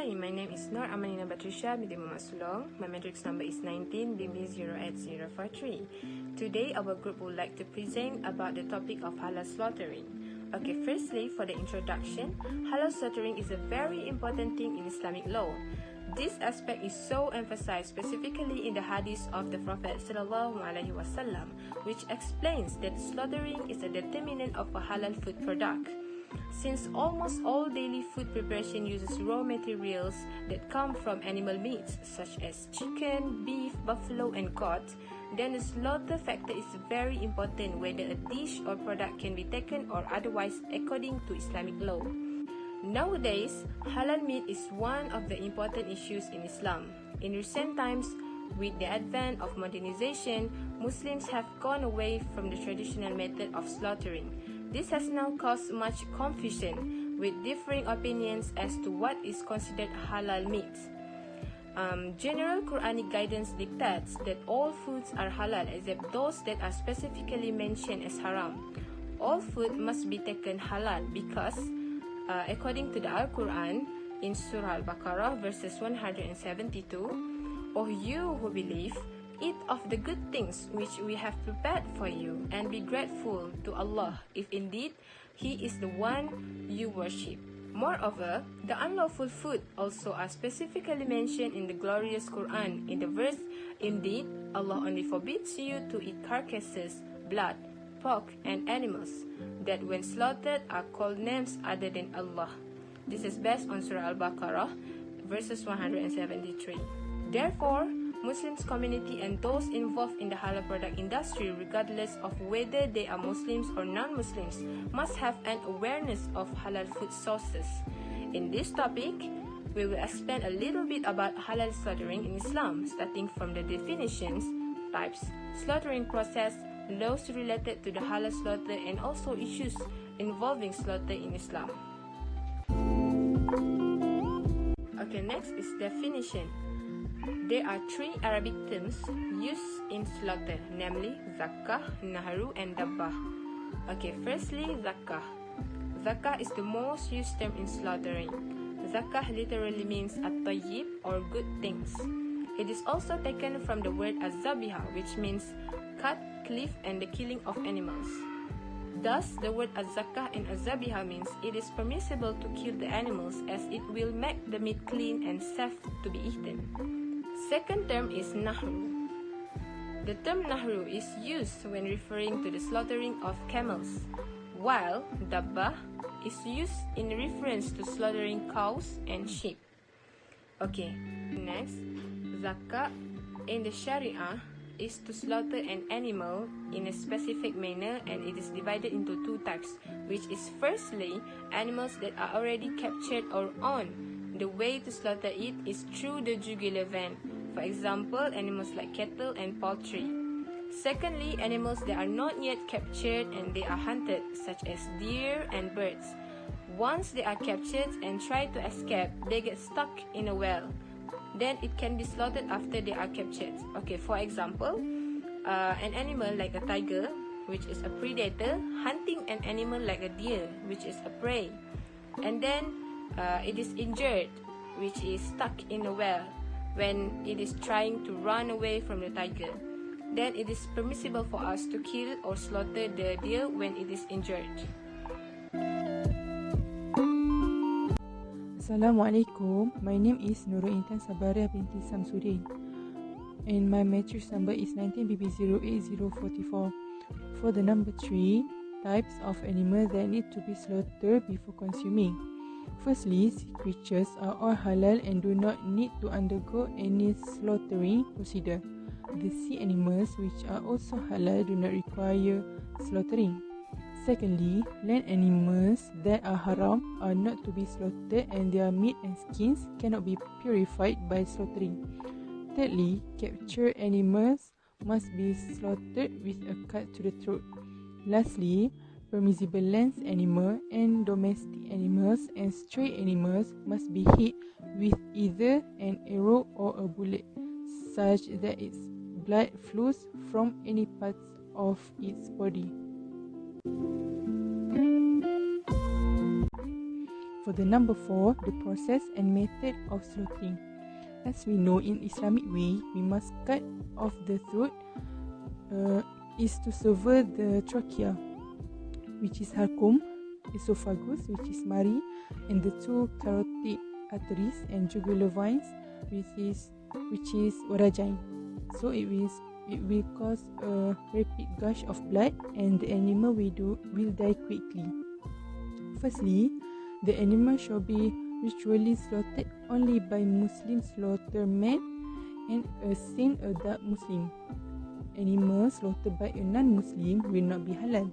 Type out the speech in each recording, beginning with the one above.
Hi, my name is Nur Amanina Batrisha binti Muhammad Sulong. My matrix number is 19 BB08043. Today, our group would like to present about the topic of halal slaughtering. Okay, firstly, for the introduction, halal slaughtering is a very important thing in Islamic law. This aspect is so emphasized specifically in the hadith of the Prophet ﷺ, which explains that slaughtering is a determinant of a halal food product. Since almost all daily food preparation uses raw materials that come from animal meats such as chicken, beef, buffalo and goat, then the slaughter factor is very important whether a dish or product can be taken or otherwise according to Islamic law. Nowadays, halal meat is one of the important issues in Islam. In recent times, with the advent of modernization, Muslims have gone away from the traditional method of slaughtering. This has now caused much confusion with differing opinions as to what is considered halal meat. General Quranic guidance dictates that all foods are halal except those that are specifically mentioned as haram. All food must be taken halal because, according to the Al-Quran, in Surah Al-Baqarah verses 172, "O you who believe, eat of the good things which we have prepared for you, and be grateful to Allah, if indeed He is the one you worship." Moreover, the unlawful food also are specifically mentioned in the glorious Quran in the verse, "Indeed, Allah only forbids you to eat carcasses, blood, pork, and animals that when slaughtered are called names other than Allah." This is based on Surah Al-Baqarah, verses 173. Therefore, Muslims community and those involved in the halal product industry, regardless of whether they are Muslims or non-Muslims, must have an awareness of halal food sources. In this topic, we will expand a little bit about halal slaughtering in Islam, starting from the definitions, types, slaughtering process, laws related to the halal slaughter, and also issues involving slaughter in Islam. Okay, next is definition. There are three Arabic terms used in slaughter, namely zakah, nahru, and dabbah. Okay, firstly, zakah. Zakah is the most used term in slaughtering. Zakah literally means at-tayyib or good things. It is also taken from the word az-zabiha, which means cut, cleave, and the killing of animals. Thus, the word az-zakah and az-zabiha means it is permissible to kill the animals as it will make the meat clean and safe to be eaten. Second term is nahru. The term nahru is used when referring to the slaughtering of camels, while dabbah is used in reference to slaughtering cows and sheep. Okay, next, zakah in the Sharia is to slaughter an animal in a specific manner, and it is divided into two types, which is firstly, animals that are already captured or owned. The way to slaughter it is through the jugular vein, for example, animals like cattle and poultry. Secondly, animals that are not yet captured and they are hunted, such as deer and birds. Once they are captured and try to escape, they get stuck in a well. Then it can be slaughtered after they are captured. Okay, for example, an animal like a tiger, which is a predator, hunting an animal like a deer, which is a prey. And then it is injured, which is stuck in a well when it is trying to run away from the tiger. Then it is permissible for us to kill or slaughter the deer when it is injured. Assalamualaikum. My name is Nurul Intan Sabaria binti Samsudin, and my matrix number is 19BB08044. For the number 3, types of animals that need to be slaughtered before consuming. Firstly, sea creatures are all halal and do not need to undergo any slaughtering procedure. The sea animals, which are also halal, do not require slaughtering. Secondly, land animals that are haram are not to be slaughtered, and their meat and skins cannot be purified by slaughtering. Thirdly, captured animals must be slaughtered with a cut to the throat. Lastly, permissible land animal and domestic animals and stray animals must be hit with either an arrow or a bullet, such that its blood flows from any parts of its body. For the number 4, the process and method of slaughtering. As we know, in Islamic way, we must cut off the throat is to sever the trachea, which is halqum, esophagus, which is mari, and the 2 carotid arteries and jugular veins, which is warajain. So it will cause a rapid gush of blood, and the animal will die quickly. Firstly, the animal shall be ritually slaughtered only by Muslim slaughtermen and a sane adult Muslim. Animals slaughtered by a non-Muslim will not be halal.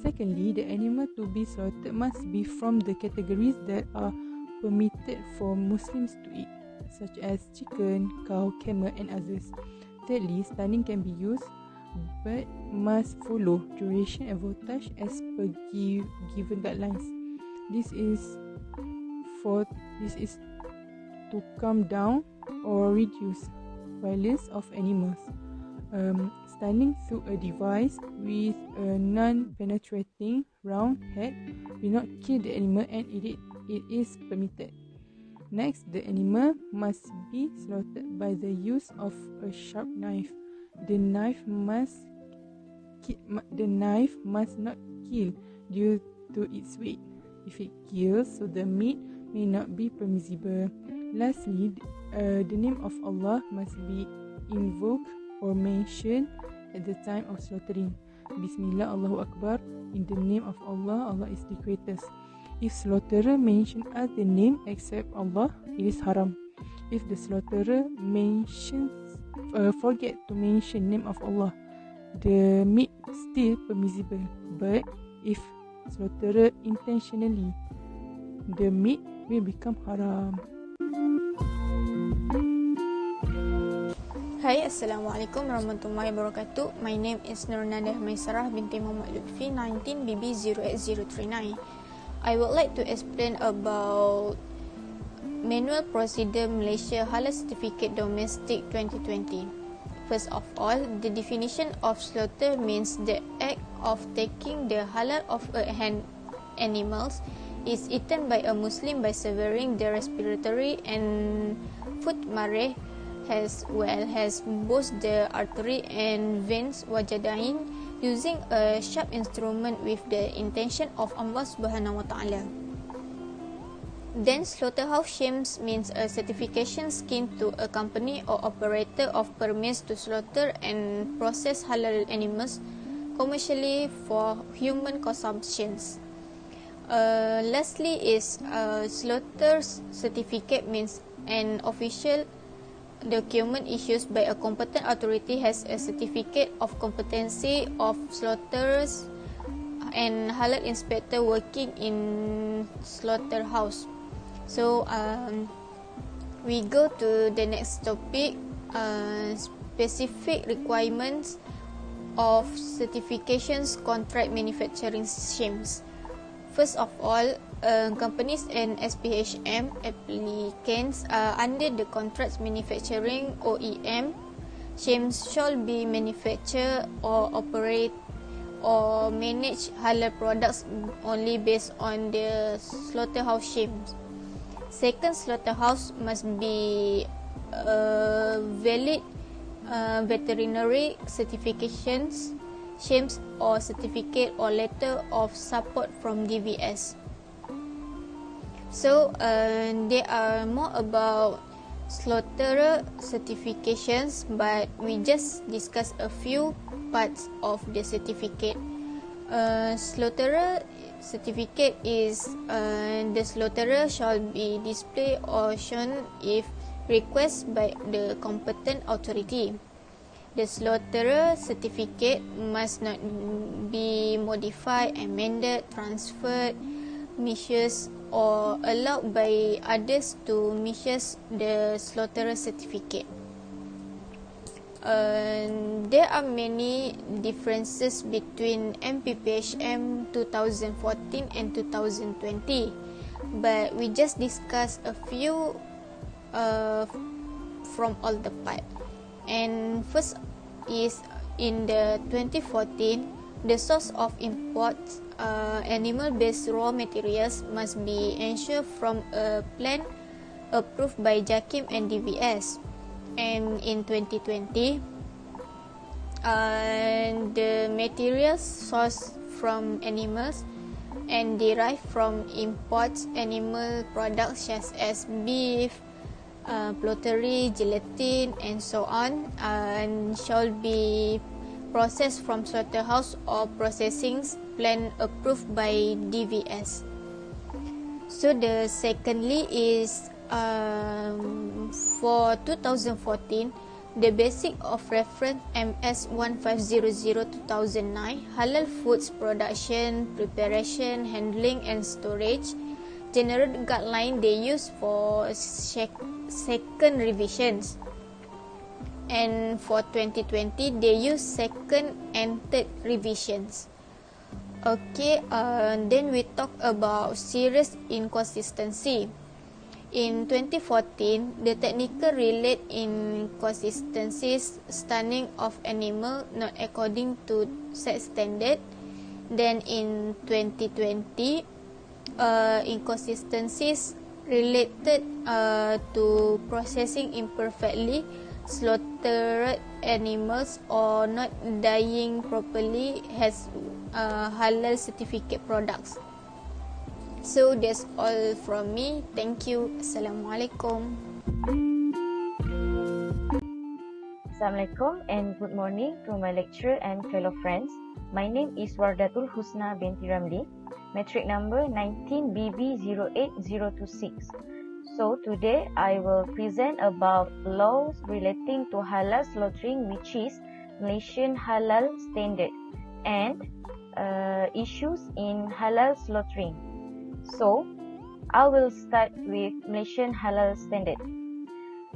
Secondly, the animal to be slaughtered must be from the categories that are permitted for Muslims to eat, such as chicken, cow, camel and others. Thirdly, stunning can be used but must follow duration and voltage as per given guidelines. This is to calm down or reduce violence of animals. Stunning through a device with a non-penetrating round head will not kill the animal, and it is permitted. Next, the animal must be slaughtered by the use of a sharp knife. The knife must not kill due to its weight. If it kills, so the meat may not be permissible. Lastly, the name of Allah must be invoked or mentioned at the time of slaughtering. Bismillah, Allahu Akbar. In the name of Allah, Allah is the greatest. If slaughterer mention other name except Allah, it is haram. If the slaughterer forget to mention name of Allah, the meat still permissible. But if slaughterer intentionally, the meat will become haram. Hai, Assalamualaikum warahmatullahi wabarakatuh. My name is Nurnadah Maisarah binti Muhammad Lutfi, 19 BB08039. I would like to explain about Manual Procedure Malaysia Halal Certificate Domestic 2020. First of all, the definition of slaughter means the act of taking the halal of a animals is eaten by a Muslim by severing the respiratory and foot mareh as well as both the artery and veins wajadain using a sharp instrument with the intention of Allah Subhanahu wa Ta'ala. Then slaughterhouse shames means a certification scheme to a company or operator of permits to slaughter and process halal animals commercially for human consumptions. Lastly is slaughter certificate means an official document issued by a competent authority has a certificate of competency of slaughterers and halal inspector working in slaughterhouse. So we go to the next topic, specific requirements of certifications contract manufacturing schemes. First of all, companies and SPHM applicants under the contract manufacturing OEM schemes shall be manufacture or operate or manage halal products only based on the slaughterhouse schemes. Second, slaughterhouse must be valid veterinary certifications, schemes or certificate or letter of support from DVS. So they are more about slaughterer certifications, but we just discuss a few parts of the certificate. Slaughterer certificate is the slaughterer shall be displayed or shown if requested by the competent authority. The slaughterer certificate must not be modified, amended, transferred, misused, or allowed by others to misuse the slaughterer certificate. There are many differences between MPPHM 2014 and 2020, but we just discussed a few from all the part. And first is in the 2014, the source of imports animal-based raw materials must be ensured from a plant approved by JAKIM and DVS. And in 2020, the materials sourced from animals and derived from imports animal products such as beef, poultry, gelatin, and so on, and shall be processed from slaughterhouse or processing plant approved by DVS. So the secondly is for 2014, the basic of reference MS 1500/2009 Halal Foods Production, Preparation, Handling and Storage general guideline they use for second revisions, and for 2020 they use second and third revisions. Okay, then we talk about serious inconsistency. In 2014, the technical relate inconsistencies stunning of animal not according to set standard. Then in 2020, inconsistencies related to processing imperfectly slaughtered animals or not dying properly has halal certificate products. So that's all from me. Thank you. Assalamualaikum. Assalamualaikum and good morning to my lecturer and fellow friends. My name is Wardatul Husna binti Ramli, metric number 19BB08026. So today I will present about laws relating to halal slaughtering, which is Malaysian Halal Standard, and issues in halal slaughtering. So I will start with Malaysian Halal Standard.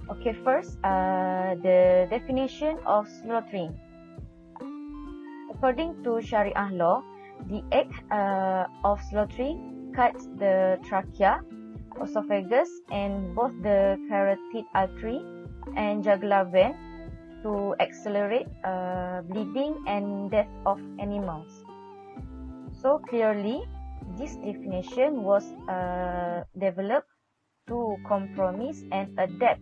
Okay, first, the definition of slaughtering. According to Sharia law, the act of slaughtering cuts the trachea, esophagus, and both the carotid artery and jugular vein to accelerate bleeding and death of animals. So clearly, this definition was developed to compromise and adapt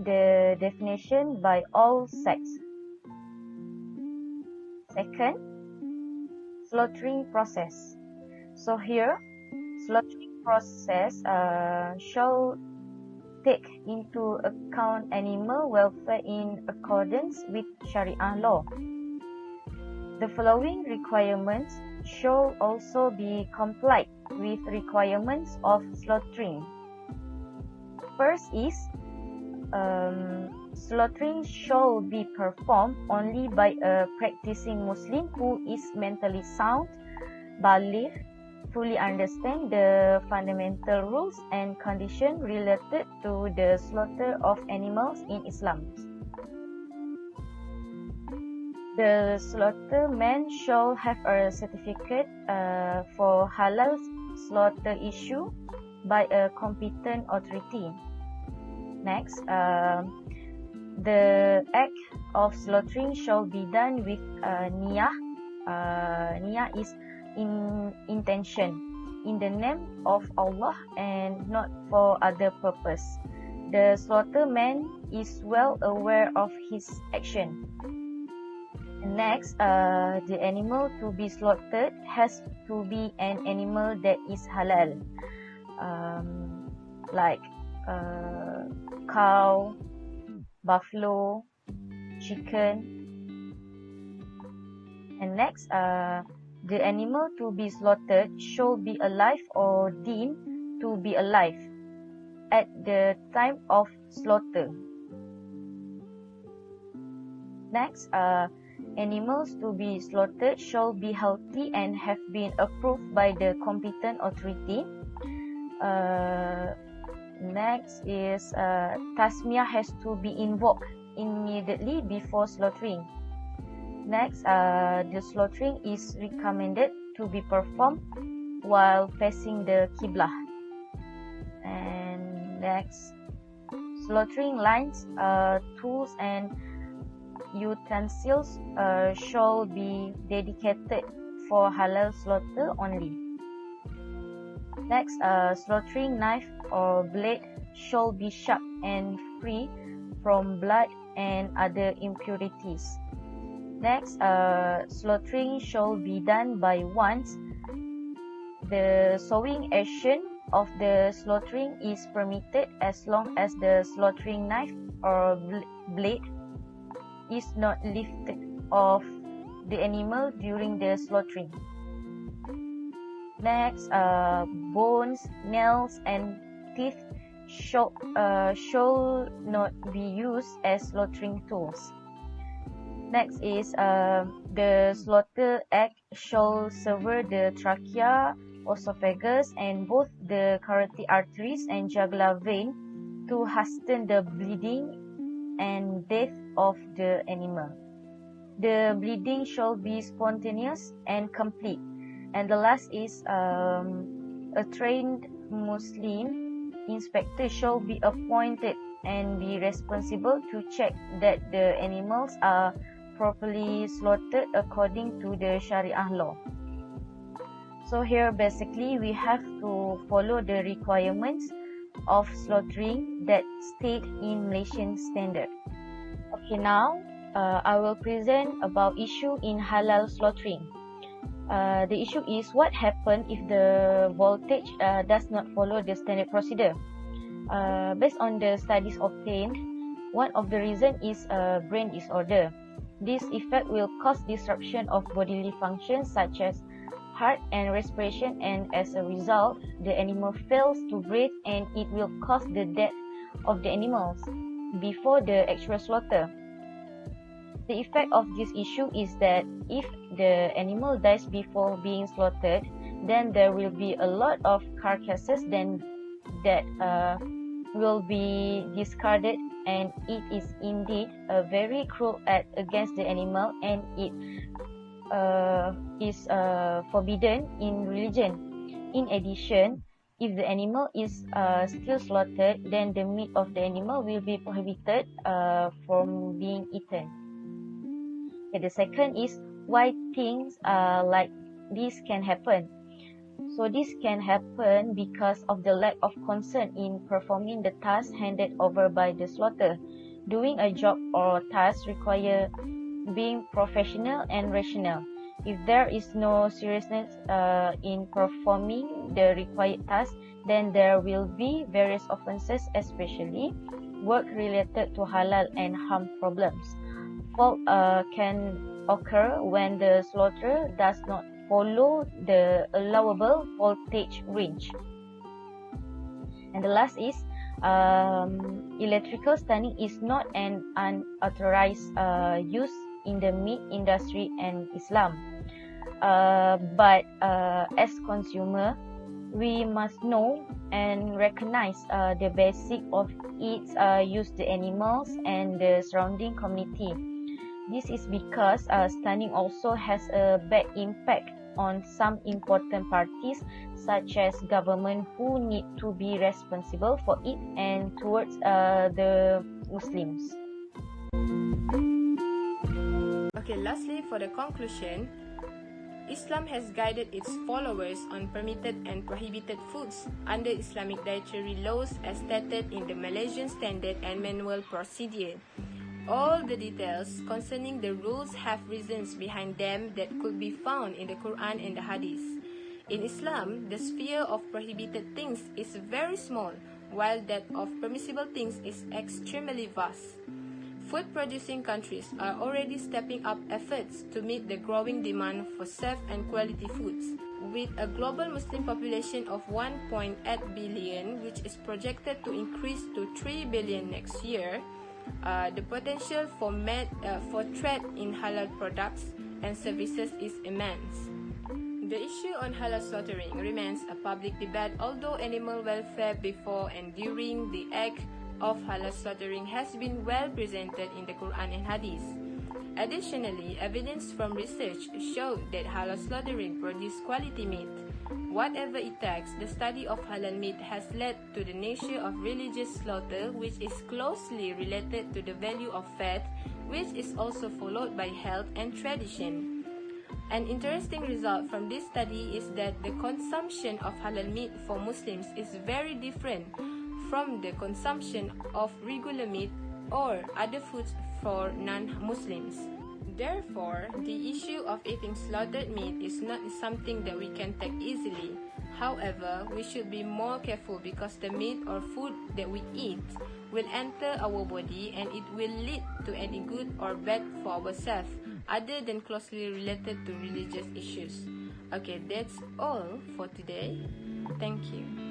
the definition by all sects. Second, slaughtering process. So here, slaughtering process shall take into account animal welfare in accordance with Sharia law. The following requirements shall also be complied with requirements of slaughtering. First is slaughtering shall be performed only by a practicing Muslim who is mentally sound, baligh, fully understand the fundamental rules and conditions related to the slaughter of animals in Islam. The slaughterman shall have a certificate for halal slaughter issued by a competent authority. Next, the act of slaughtering shall be done with niyah. Niyah is intention in the name of Allah and not for other purpose. The slaughterman is well aware of his action. Next, the animal to be slaughtered has to be an animal that is halal, like cow, buffalo, chicken. And next, the animal to be slaughtered shall be alive or deemed to be alive at the time of slaughter. Next, animals to be slaughtered shall be healthy and have been approved by the competent authority. Next is tasmiyah has to be invoked immediately before slaughtering. Next, the slaughtering is recommended to be performed while facing the Qiblah. And next, slaughtering lines, tools and utensils shall be dedicated for halal slaughter only. Next, slaughtering knife or blade should be sharp and free from blood and other impurities. Next, slaughtering should be done by once. The sawing action of the slaughtering is permitted as long as the slaughtering knife or blade is not lifted off the animal during the slaughtering. Next, bones, nails, and teeth should not be used as slaughtering tools. Next is the slaughter act should sever the trachea, esophagus, and both the carotid arteries and jugular vein to hasten the bleeding and death of the animal. The bleeding should be spontaneous and complete. And the last is a trained Muslim inspector should be appointed and be responsible to check that the animals are properly slaughtered according to the Sharia law. So here basically we have to follow the requirements of slaughtering that state in Malaysian standard. Okay, now I will present about issue in halal slaughtering. The issue is what happens if the voltage does not follow the standard procedure. Based on the studies obtained, one of the reasons is brain disorder. This effect will cause disruption of bodily functions such as heart and respiration, and as a result, the animal fails to breathe and it will cause the death of the animals before the actual slaughter. The effect of this issue is that if the animal dies before being slaughtered, then there will be a lot of carcasses then that will be discarded, and it is indeed a very cruel act against the animal, and it is forbidden in religion. In addition, if the animal is still slaughtered, then the meat of the animal will be prohibited from being eaten. Okay, the second is why things like this can happen. So this can happen because of the lack of concern in performing the task handed over by the slaughter. Doing a job or task requires being professional and rational. If there is no seriousness in performing the required task, then there will be various offenses, especially work related to halal and harm problems. Fault can occur when the slaughterer does not follow the allowable voltage range. And the last is electrical stunning is not an unauthorized use in the meat industry and Islam. But as consumer, we must know and recognize the basic of its use to animals and the surrounding community. This is because stunning also has a bad impact on some important parties such as government who need to be responsible for it and towards the Muslims. Okay, lastly, for the conclusion, Islam has guided its followers on permitted and prohibited foods under Islamic dietary laws as stated in the Malaysian Standard and Manual Procedure. All the details concerning the rules have reasons behind them that could be found in the Quran and the Hadith. In Islam, the sphere of prohibited things is very small, while that of permissible things is extremely vast. Food-producing countries are already stepping up efforts to meet the growing demand for safe and quality foods. With a global Muslim population of 1.8 billion, which is projected to increase to 3 billion next year, the potential for trade in halal products and services is immense. The issue on halal slaughtering remains a public debate, although animal welfare before and during the act of halal slaughtering has been well presented in the Quran and Hadith. Additionally, evidence from research showed that halal slaughtering produces quality meat. Whatever it takes, the study of halal meat has led to the nature of religious slaughter, which is closely related to the value of fat, which is also followed by health and tradition. An interesting result from this study is that the consumption of halal meat for Muslims is very different from the consumption of regular meat or other foods for non-Muslims. Therefore, the issue of eating slaughtered meat is not something that we can take easily. However, we should be more careful because the meat or food that we eat will enter our body and it will lead to any good or bad for ourselves other than closely related to religious issues. Okay, that's all for today. Thank you.